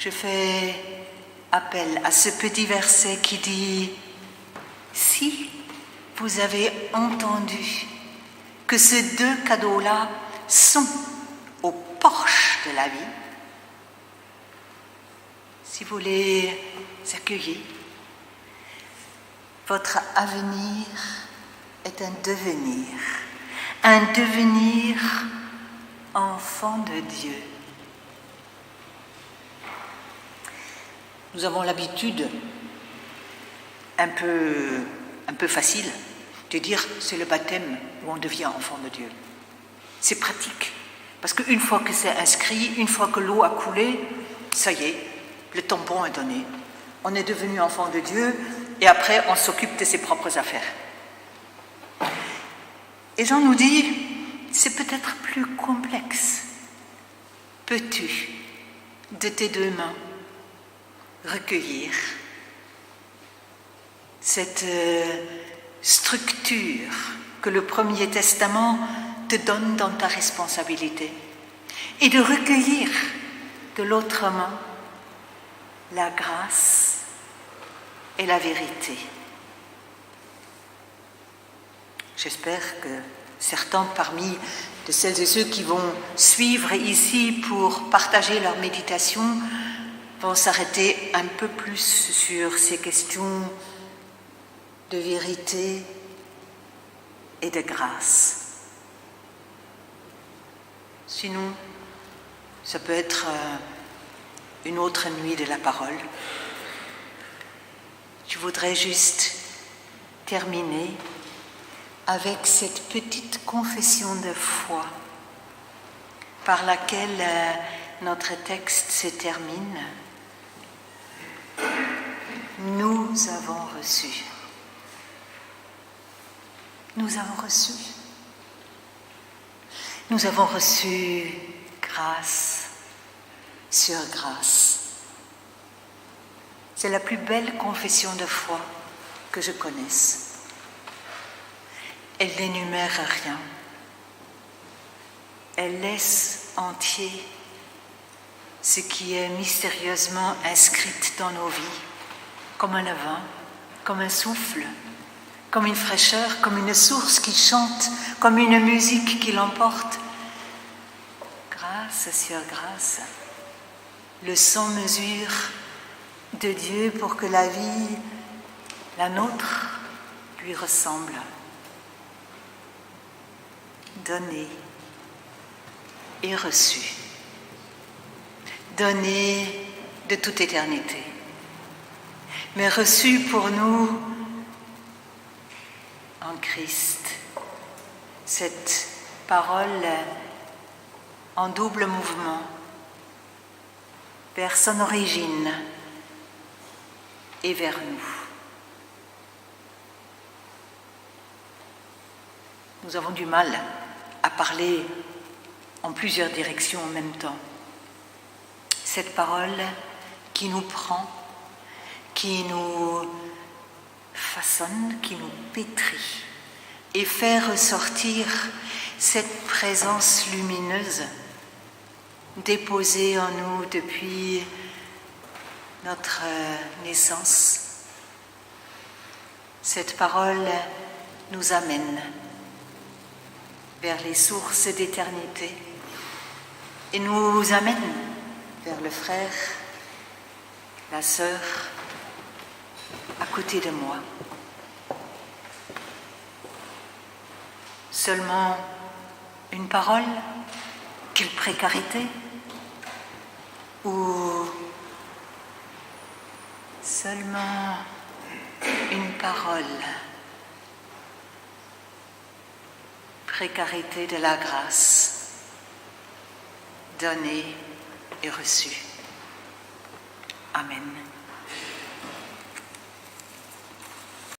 je fais appel à ce petit verset qui dit « Si vous avez entendu que ces deux cadeaux-là sont au porche de la vie, si vous les accueillez, votre avenir est un devenir enfant de Dieu. » Nous avons l'habitude, un peu facile, de dire c'est le baptême où on devient enfant de Dieu. C'est pratique, parce qu'une fois que c'est inscrit, une fois que l'eau a coulé, ça y est, le tampon est donné. On est devenu enfant de Dieu et après on s'occupe de ses propres affaires. Et Jean nous dit, c'est peut-être plus complexe. Peux-tu, de tes deux mains, recueillir cette structure que le Premier Testament te donne dans ta responsabilité et de recueillir de l'autre main la grâce et la vérité. J'espère que certains parmi de celles et ceux qui vont suivre ici pour partager leur méditation vont s'arrêter un peu plus sur ces questions de vérité et de grâce. Sinon, ça peut être une autre nuit de la parole. Je voudrais juste terminer avec cette petite confession de foi par laquelle notre texte se termine. Nous avons reçu. Nous avons reçu. Nous avons reçu grâce sur grâce. C'est la plus belle confession de foi que je connaisse. Elle n'énumère rien. Elle laisse entier ce qui est mystérieusement inscrit dans nos vies, comme un levain, comme un souffle, comme une fraîcheur, comme une source qui chante, comme une musique qui l'emporte. Grâce sur grâce, le sans-mesure de Dieu pour que la vie, la nôtre, lui ressemble. Donné et reçu. Donné de toute éternité, mais reçu pour nous en Christ. Cette parole en double mouvement vers son origine et vers nous. Nous avons du mal à parler en plusieurs directions en même temps. Cette parole qui nous prend, qui nous façonne, qui nous pétrit et fait ressortir cette présence lumineuse déposée en nous depuis notre naissance. Cette parole nous amène vers les sources d'éternité et nous amène vers le frère, la sœur, à côté de moi. Seulement une parole, quelle précarité, ou seulement une parole, précarité de la grâce, donnée et reçue. Amen.